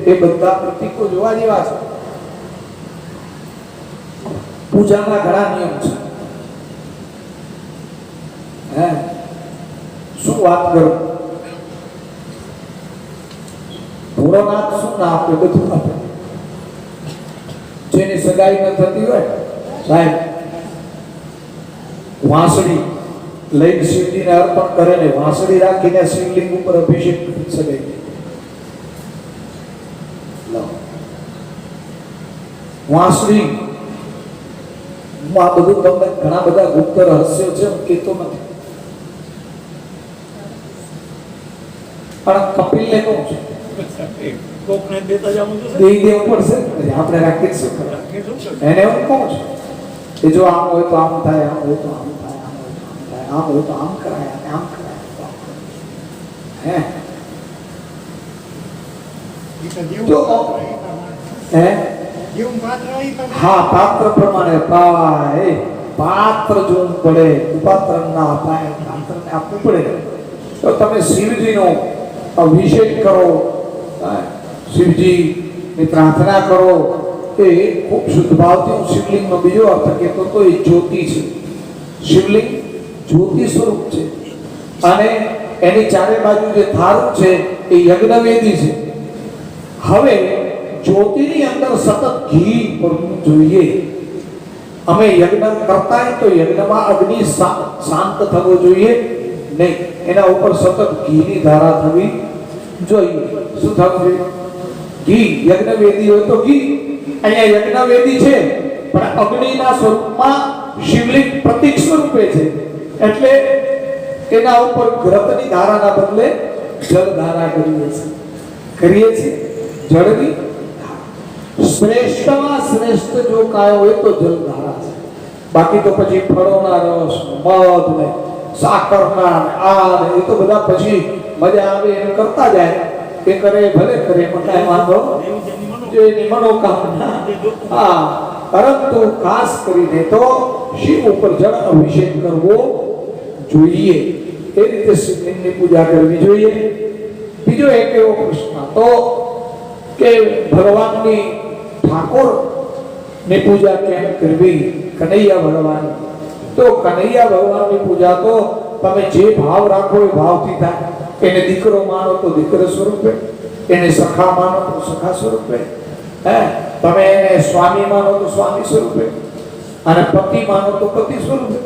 એ બધા પ્રતીકો જોવા જેવા છે. પૂજાના ઘણા નિયમ છે. શું વાત કરું? ભોળાનાથ શું ના આપે? બધું આપે. જેની સગાઈ ન થતી હોય સાહેબ, વાંસળી લઈને શિવજીને અર્પણ કરે ને વાંસળી રાખીને શિવલિંગ ઉપર અભિષેક કરી શકે. વાંસળી, હું આ બધું તમને ઘણા બધા ગુપ્ત રહસ્યો છે, હું કહેતો નથી, પણ કપિલને કહું છું કોકને દેતા જવું પડશે. આપણે રાખીશું એને હું કહું છું કે જો આમ હોય તો આમ થાય, આમ હોય તો આમ થાય, આમ હોય તો આમ કરાય, આમ કરાય. હા, પાત્ર પ્રમાણે પાય. પાત્ર જોવું પડે, પાત્ર ના અપાય, પાત્રને આપવું પડે. તો તમે શિવજીનો અભિષેક કરો, શિવજીની પ્રાર્થના કરો. એ ખૂબ શુદ્ધ ભાવથી હું શિવલિંગનો બીજો અર્થ કહેતો તો એ જ્યોતિ છે. શિવલિંગ જ્યોતિ સ્વરૂપ છે અને એની ચારે બાજુ જે થારું છે એ યજ્ઞવેદી છે. હવે જ્યોતિની અંદર સતત ઘી પડવું જોઈએ. અમે યજ્ઞ કરતા હોય તો યજ્ઞમાં અગ્નિ શાંત થવો જોઈએ નહીં, એના ઉપર સતત ઘીની ધારા થવી જોઈએ. શું થવું જોઈએ? ઘી. યજ્ઞવેદી હોય તો ઘી. અહીંયા યજ્ઞવેદી છે પણ અગ્નિના સ્વરૂપમાં શિવલિંગ પ્રતીક સ્વરૂપે છે, એટલે એના ઉપર ઘૃતની ધારાના બદલે જળ ધારા કરીએ છીએ. જળની શ્રેષ્ઠમાં શ્રેષ્ઠ જો કાયો હોય તો જળ ધારા છે. બાકી તો પછી ફળોના રસ, મધ ને સાકરના આ એ તો બધા પછી મજા આવે એમ કરતા જાય. એ કરે ભલે કરે, પણ કાંઈ વાંધો એની મનોકામના. હા, પરંતુ ખાસ કરીને તો શિવ ઉપર જળ અભિષેક કરવો જોઈએ. એ રીતે શિવલિંગની પૂજા કરવી જોઈએ. બીજો એક એવો પ્રશ્ન તો કે ભગવાનની ઠાકોરની પૂજા કેમ કરવી? કનૈયા ભગવાન. તો કનૈયા ભગવાનની પૂજા તો તમે જે ભાવ રાખો એ ભાવથી થાય. એને દીકરો માનો તો દીકરા સ્વરૂપે, એને સખા માનો તો સખા સ્વરૂપે, તમે એને સ્વામી માનો તો સ્વામી સ્વરૂપે, અને પતિ માનો તો પતિ સ્વરૂપે.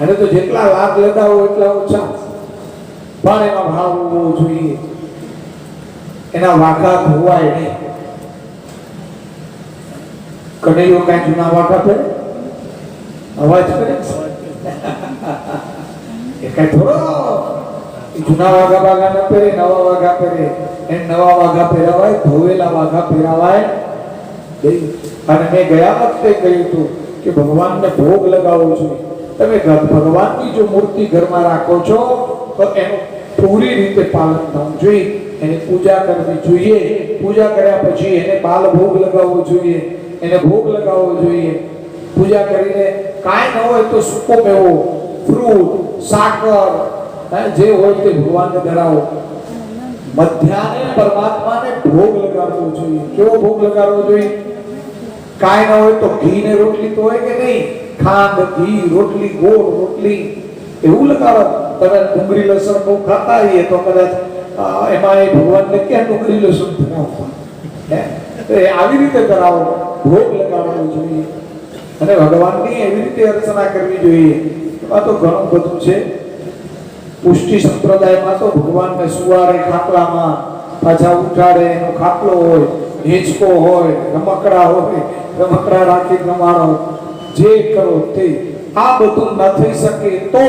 અને તો જેટલા લાભ લેતા હોય એટલા ઓછા, પણ એમાં ભાવ હોવો જોઈએ. એના વાઘા ધોવાય નહીં. કનૈયો કાંઈ જૂના વાઘા પહેરે? અવાજ કરે એ કઈ થોડો જૂના વાઘા બાઘા ન પહેરે, નવા વાઘા પહેરે. એને નવા વાઘા પહેરાવાય, ધોવેલા વાઘા પહેરાવાય. અને મેં ગયા વખતે કહ્યું હતું કે ભગવાનને ભોગ લગાવવો જોઈએ. તમે ભગવાનની જો મૂર્તિ ઘરમાં રાખો છો તો એનું પૂરી રીતે પાલન થવું જોઈએ. એની પૂજા કરવી જોઈએ. પૂજા કર્યા પછી એને બાલ ભોગ લગાવવો જોઈએ, એને ભોગ લગાવવો જોઈએ. પૂજા કરીને કાંઈ ન હોય તો સૂકો મેવો, ફ્રૂટ, સાકર જે હોય તે ભગવાનને ધરાવો. મધ્યાહને પરમાત્માને ભોગ લગાડવો જોઈએ. કેવો ભોગ લગાડવો જોઈએ? કાંઈ ન હોય તો ઘી ને રોટલી તો હોય કે નહીં? ખાંડ, ઘી, રોટલી, ગોળ રોટલી એવું લગાડો. તમે ડુંગળી લસણ બહુ ખાતા હોઈએ તો કદાચ એમાં એ ભગવાનને ક્યાં ડુંગળી લસણ ધરાવવા? આવી રીતે કરાવો, ભોગ લગાડવો જોઈએ. અને ભગવાનની એવી રીતે અર્ચના કરવી જોઈએ. એમાં તો ઘણું બધું છે. પુષ્ટિ સંપ્રદાયમાં તો ભગવાનને સુવારે ખાટલામાં, પાછા ઉઠાડે, એનો ખાટલો હોય, હિંચકો હોય, રમકડા હોય, રમકડા રાખી રમાડો, જે કરો તે. આ બધું ન થઈ શકે તો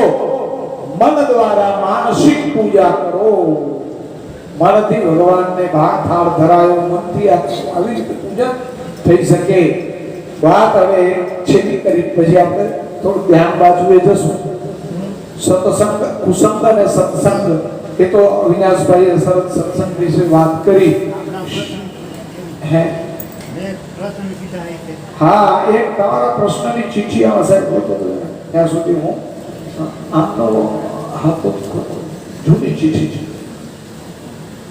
મન દ્વારા માનસિક પૂજા કરો. મનથી ભગવાનને ભાત થાળ ધરાયો, મનથી આવી રીતે પૂજા થઈ શકે. વાત હવે છેલ્લી કરી પછી આપણે થોડું ધ્યાન બાજુએ જશું. સત્સંગ, કુસંગ અને સત્સંગ, એ તો અવિનાશભાઈએ સરસ સત્સંગ વિશે વાત કરી. હે હા, એક તમારા પ્રશ્નની ચીઠી આમાં સાહેબ હોતો ત્યાં સુધી હું આમનો હાથો જૂની ચીઠી છે.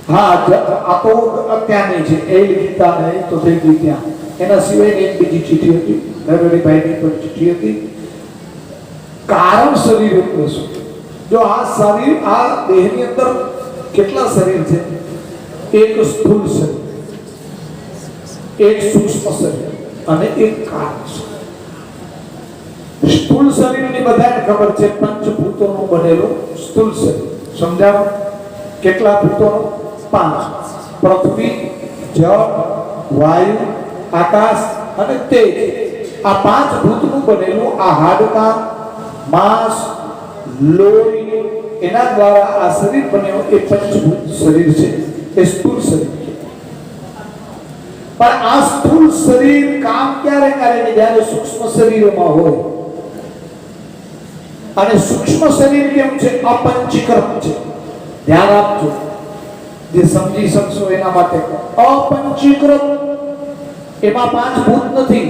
હા, આ તો અત્યારની છે. એ ગીતા નહીં તો થઈ ગઈ ત્યાં. એના સિવાયની એક બીજી ચીઠી હતી, નરહરિભાઈની પણ ચીઠી હતી. કારણ શરીર એટલે શું? જો આ શરીર, આ દેહની અંદર કેટલા શરીર છે? એક સ્થૂળ શરીર, એક સૂક્ષ્મ શરીર અને એક કારણ શરીર. સ્થૂળ શરીરની બધાને ખબર છે, પંચભૂતોનું બનેલું સ્થૂળ શરીર. સમજાવો? કેટલા ભૂતોનું? 5. પૃથ્વી, જળ, વાયુ, આકાશ અને તેજ. આ 5 ભૂતનું બનેલું આ હાડકાં, માંસ, લોહી, એના દ્વારા આ શરીર બન્યું. એ પંચભૂત શરીર છે, એ સ્થૂળ શરીર. પણ આ સ્થૂળ શરીર કામ ક્યારે કરે? જ્યારે સૂક્ષ્મ શરીરમાં હોય. અને સૂક્ષ્મ શરીર કેમ છે? અપંચીકૃત છે. ધ્યાન આપજો, જે સમજી શકશો એના માટે. અપંચીકૃત, એમાં 5 ભૂત નથી.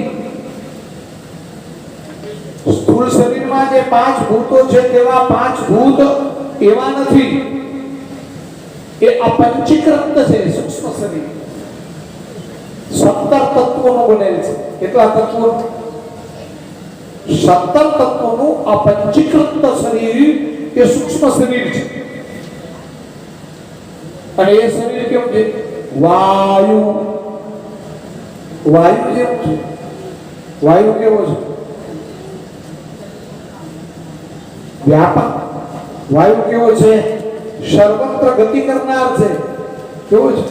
સ્થૂળ શરીરમાં જે 5 ભૂતો છે તેવા 5 ભૂત એવા નથી. એ અપંચીકૃત છે સૂક્ષ્મ શરીર. 17 તત્વોનું બનેલ છે. કેટલા તત્વો? 17 તત્વોનું અપંચીકૃત શરીર એ સૂક્ષ્મ શરીર છે. અને એ શરીર કેવું છે? વાયુ. વાયુ જેવું છે. વાયુ કેવો છે? વ્યાપક. વાયુ કેવો છે? સર્વત્ર ગતિ કરનાર છે. કેવો છે?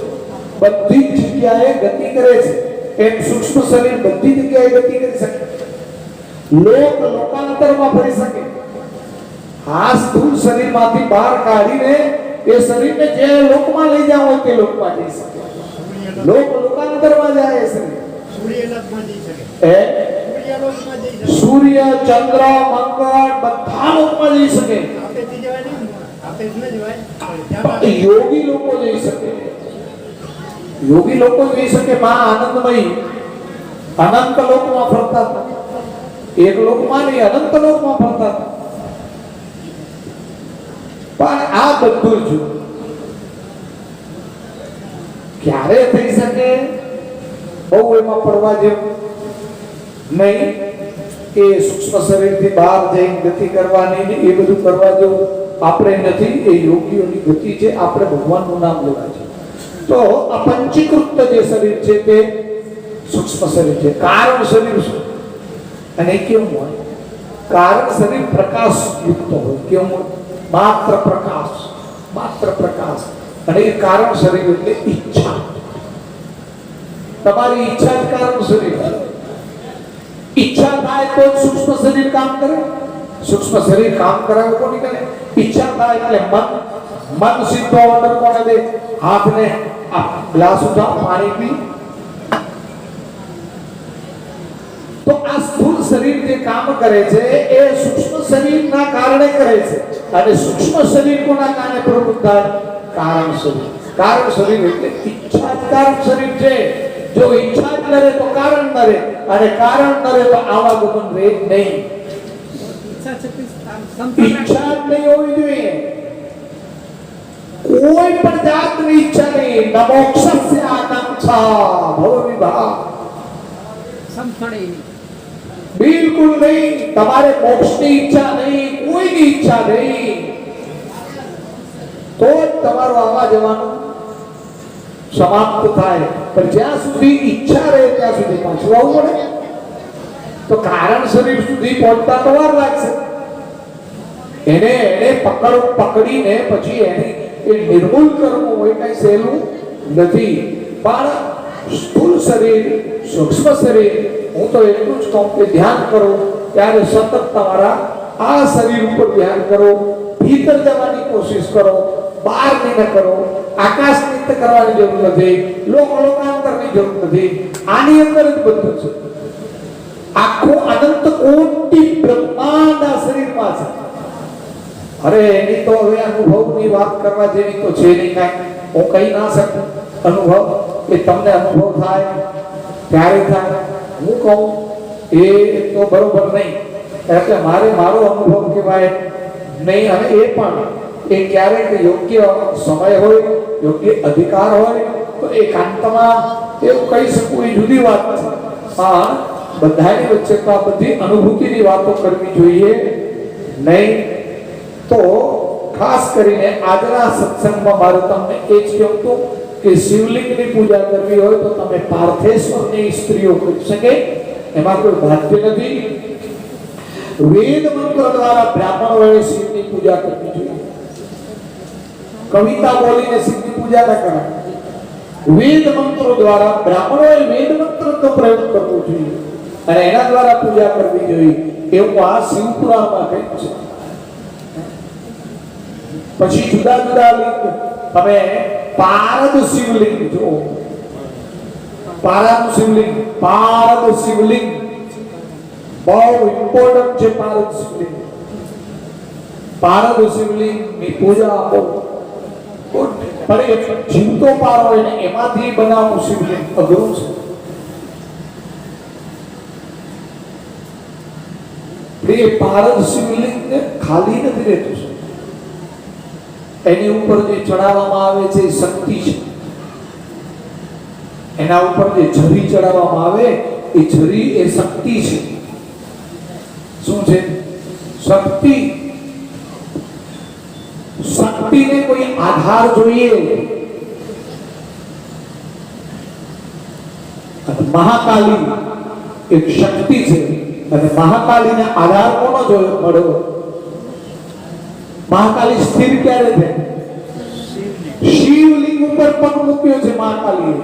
બધી જગ્યાએ ગતિ કરે છે. એમ સૂક્ષ્મ શરીર બધી જગ્યાએ ગતિ કરી શકે, લોકાંતરમાં ફરી શકે. આ સ્થૂળ શરીરમાંથી બહાર કાઢીને એ શરીરને જે લોકમાં લઈ જાવ હોય તે લોકમાં જઈ શકે. લોકાંતરમાં જાય શરીર. સૂર્ય, ચંદ્ર, મંગળ બધા લોકમાં જઈ શકે. યોગી લોકો જઈ શકે. યોગી લોકો જઈ શકે. માં આનંદમયી અનંત લોકમાં ફરતા હતા. એક લોકમાં નહીં, અનંત લોકમાં ફરતા હતા. પણ આ બધું જ ક્યારે થઈ શકે? બહુ એમાં પડવા જેવું નહીં. એ સૂક્ષ્મ શરીરથી બહાર જઈને ગતિ કરવાની, એ બધું કરવા જેવું આપણે નથી. એ યોગીઓની ગતિ છે. આપણે ભગવાનનું નામ લેવા છે. તો આ પંચીકૃત જે શરીર છે તે સૂક્ષ્મ શરીર છે. કારણ શરીર શું? અને કેવું હોય? કારણ શરીર પ્રકાશ યુક્ત હોય. કેવું હોય? માત્ર પ્રકાશ, માત્ર પ્રકાશ. અને એ કારણ શરીર એટલે ઈચ્છા. તમારી ઈચ્છા જ કારણ શરીર. ઈચ્છા થાય તો સૂક્ષ્મ શરીર કામ કરે. સૂક્ષ્મ શરીર કામ કરાવે કોની કરે? ઈચ્છા થાય એટલે મન સીધો ઓર્ડર કોને દે? હાથને આ ગ્લાસ ઉઠાવ, પાણી પી. તો આ સ્થૂળ શરીર જે કામ કરે છે એ સૂક્ષ્મ શરીરના કારણે કરે છે. અને સૂક્ષ્મ શરીર કોના કારણે પ્રવૃત્ત થાય? કારણ શરીર. કારણ શરીર એટલે ઈચ્છા જ કારણ શરીર છે. જો ઈચ્છા જ નરે તો કારણ નરે, અને કારણ નરે તો આવાગમન રહે નહીં. ઈચ્છા જ નહીં હોવી જોઈએ. કોઈ પણ જાતની ઈચ્છા નહીં. ન મોક્ષસ્ય આકાંક્ષા ભવ વિભાગ. બિલકુલ નહીં. તમારે મોક્ષની ઈચ્છા નહીં, કોઈની ઈચ્છા નહીં, તો જ તમારું આવવા જવાનું સમાપ્ત થાય. પણ જ્યાં સુધી ઈચ્છા રહે ત્યાં સુધી પાછું આવવું પડે. તો કારણ શરીર સુધી પહોંચતા તો વાર લાગશે. એને પકડીને પછી એની એ નિર્મૂલ કરવું હોય કઈ સહેલું નથી. પણ સ્થૂળ શરીર, સૂક્ષ્મ શરીર, હું તો એટલું જ કહું કે ધ્યાન કરો ત્યારે સતત તમારા આ શરીર ઉપર ધ્યાન કરો. ભીતર જવાની કોશિશ કરો, બહાર નહીં કરો. આકાશ નિત્ય કરવાની જરૂર નથી, લોકાંતરની જરૂર નથી. આની અંદર જ બધું છે. આખું અનંત કોટી બ્રહ્માંડ આ શરીરમાં છે. અરે એની તો હવે અનુભવની વાત કરવા જેવી તો છે નહીં કાંઈ. હું કહી ના શકું અનુભવ. એ તમને અનુભવ થાય ત્યારે થાય. હું કહું એ તો બરોબર નહીં, એટલે મારો અનુભવ કહેવાય નહીં. અને એ પણ એ ક્યારેક યોગ્ય સમય હોય, યોગ્ય અધિકાર હોય તો એકાંતમાં એવું કહી શકું, એ જુદી વાત છે. પણ બધાની વચ્ચે તો આ બધી અનુભૂતિની વાતો કરવી જોઈએ નહીં. તો ખાસ કરીને આજના સત્સંગમાં મારે તમને એ જ કહેવું હતું કે શિવલિંગની પૂજા કરવી હોય તો તમે પાર્થેશ્વરની સ્ત્રીઓ કરી શકે, એમાં કોઈ બાધ્ય નથી. વેદ મંત્ર દ્વારા બ્રાહ્મણોએ શિવની પૂજા કરવી જોઈએ. કવિતા બોલીને શિવની પૂજા ન કરાય. વેદ મંત્રો દ્વારા બ્રાહ્મણોએ વેદ મંત્રનો પ્રયોગ કરવો જોઈએ અને એના દ્વારા પૂજા કરવી જોઈએ, એવું આ શિવપુરાણમાં કહ્યું છે. પછી જુદા જુદા લિંગ તમે પારદ શિવલિંગ જો, પારાનું શિવલિંગ, પારદ શિવલિંગ બહુ ઇમ્પોર્ટન્ટ છે. પારદ શિવલિંગ, પારદ શિવલિંગ ની પૂજા આપો. પણ એ જીવતો પાર હોય ને એમાંથી બનાવવું શિવલિંગ અઘરું છે. એ પારદ શિવલિંગ ખાલી નથી રહેતું. એની ઉપર જે ચડાવવામાં આવે છે એ શક્તિ છે. એના ઉપર જે ઝરી ચડાવવામાં આવે એ ઝરી એ શક્તિ છે. શું છે? શક્તિ. શક્તિને કોઈ આધાર જોઈએ. મહાકાલી એક શક્તિ છે અને મહાકાલીને આધાર કોનો જોયો મળ્યો? મહાકાલી સ્થિર ક્યારે છે? શિવલિંગ ઉપર પગ મૂક્યો છે મહાકાલીએ.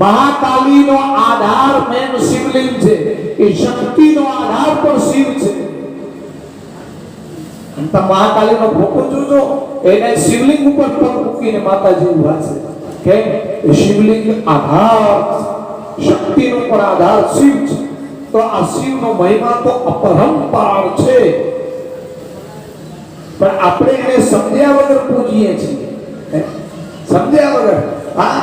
મહાકાલીનો આધાર મેન શિવલિંગ છે. એ શક્તિનો આધાર પણ શિવ છે. અંત મહાકાલીનો ફોટો જોજો, એને શિવલિંગ ઉપર પગ મૂકીને માતાજી ઉભા છે. કેમ? એ શિવલિંગ આધાર, શક્તિનો પણ આધાર શિવ છે. તો આ શિવનો મહિમા તો અપરંપાર છે. પણ આપણે એને સમજ્યા વગર પૂજીએ છીએ. સમજ્યા વગર હા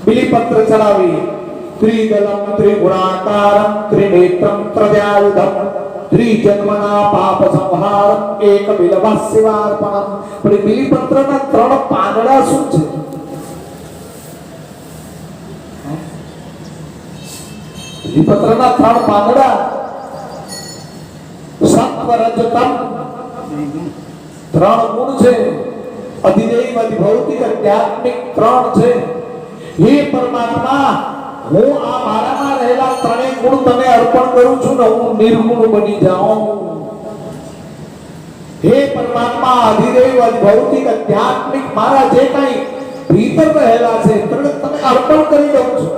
બિલીપત્ર ચડાવી, ત્રિદલમ ત્રિગુણાકારમ ત્રિનેત્રમ ત્રજાયુધમ ત્રિજન્મના પાપ સંહારમ એક બિલવસ્યવાર્પણમ. પણ બિલીપત્રના 3 પાંદડા શું છે? બિલીપત્રના 3 પાંદડા સત્વરજતમ 3 ગુણ છે. અધિદૈવ અધિભૌતિક આધ્યાત્મિક 3 છે. હે પરમાત્મા, હું આ મારામાં રહેલા 3 ગુણ તને અર્પણ કરું છું ને હું નિર્ગુણ બની જાઉં. હે પરમાત્મા, અધિદૈવ અધિભૌતિક આધ્યાત્મિક મારા જે કઈ ભીતર રહેલા છે તને અર્પણ કરી દઉં છું.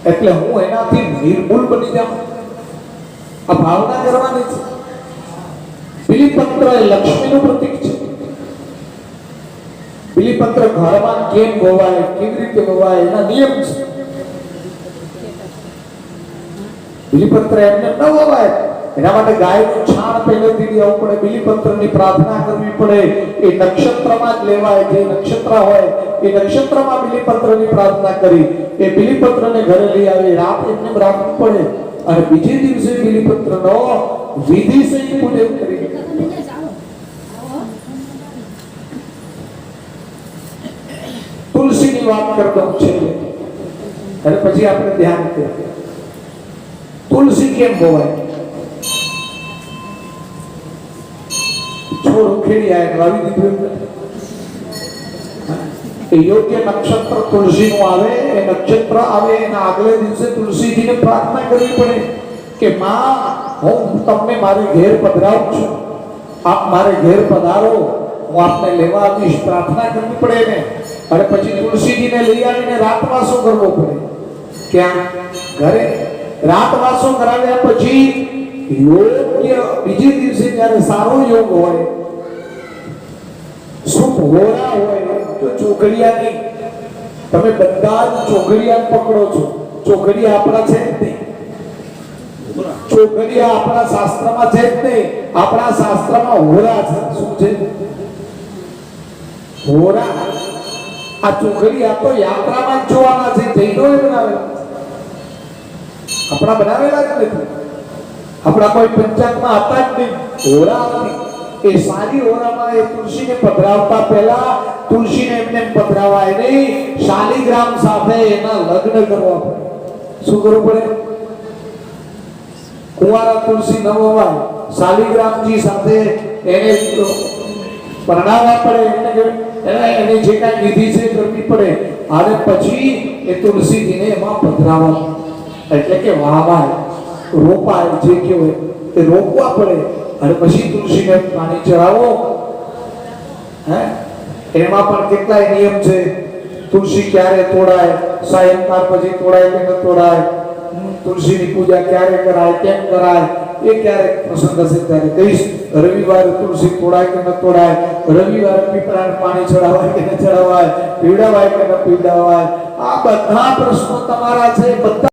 એટલે હું એનાથી નિર્મૂળ બની જાઉં, આ ભાવના કરવાની છે. બિલીપત્ર એ લક્ષ્મીનું પ્રતીક છે. બિલીપત્ર ઘરમાં કેમ ગોવાય, કેવી રીતે ગોવાય, એના નિયમ છે. બિલીપત્ર એમને ન ગોવાય, એના માટે ગાયનું છાણ પહેલેથી લેવું પડે, બિલીપત્રની પ્રાર્થના કરવી પડે, એ નક્ષત્રમાં જ લેવાય. જે નક્ષત્ર હોય એ નક્ષત્રમાં બિલીપત્રની પ્રાર્થના કરી એ બિલીપત્રને ઘરે લઈ આવી, રાત એમને રાખવું પડે અને બીજે દિવસે બિલીપત્રનો વિધિસર પૂજન કરી. તુલસીની વાત કરતો છે અને પછી આપણે ધ્યાન કરીએ તુલસી કેમ બોવાય. છોડ ઉખેડી આવે વાવી દીધું, એ યોગ્ય નક્ષત્ર તુલસીનું આવે, એ નક્ષત્ર આવે એના આગલે દિવસે તુલસીજીને પ્રાર્થના કરવી પડે કે માં, હું તમને મારે ઘેર પધરાવું છું, આપ મારે ઘેર પધારો, હું આપને લેવા આવીશ, પ્રાર્થના કરવી પડે ને. અને પછી તુલસીજીને લઈ આવીને રાતવાસો કરવો પડે. ક્યાં? ઘરે. રાતવાસો કરાવ્યા પછી યોગ્ય બીજે દિવસે જ્યારે સારો યોગ હોય, શુભ હોરા હોય, તો ચોઘડિયાની તમે બધા જ ચોઘડિયા પકડો છો. ચોઘડિયા આપણા છે જ નહીં, ચોઘડિયા આપણા શાસ્ત્રમાં છે જ નહીં. આપણા શાસ્ત્રમાં હોરા છે. શું છે? હોરા. આ ચોઘડિયા તો યાત્રામાં જ જોવાના છે, જૈનોએ બનાવેલા, આપણા બનાવેલા જ નથી. આપણા કોઈ પંચાંગમાં હતા જ નહીં. હોરા હતી. એ સારી હોરામાં એ તુલસીને પધરાવતા પહેલા તુલસીને એમને પધરાવાય નહીં, શાલિગ્રામ સાથે એના લગ્ન કરવા પડે. શું કરવું પડે? કુંવારા તુલસી ન હોવાય, શાલિગ્રામજી સાથે એને પરણાવવા પડે. એને જે કાંઈ વિધિ છે કરવી પડે અને પછી એ તુલસીજીને એમાં પધરાવવા, એટલે કે વાવાય, રોપાય, જે કહેવાય એ રોપવા પડે. અને પછી તુલસીને પાણી ચડાવો. એમાં પણ કેટલાય નિયમ છે. તુલસી ક્યારે તોડાય, સાયંકાળ પછી તોડાય કે ન તોડાય, તુલસીની પૂજા ક્યારે કરાય, કેમ કરાય, એ ક્યારે પ્રસંગ હશે ત્યારે કહીશ. રવિવારે તુલસી તોડાય કે ન તોડાય, રવિવારે પીપળાને પાણી ચડાવાય કે ન ચડાવાય, પીવડાવાય કે ન પીવડાવાય, આ બધા પ્રશ્નો તમારા છે. બધા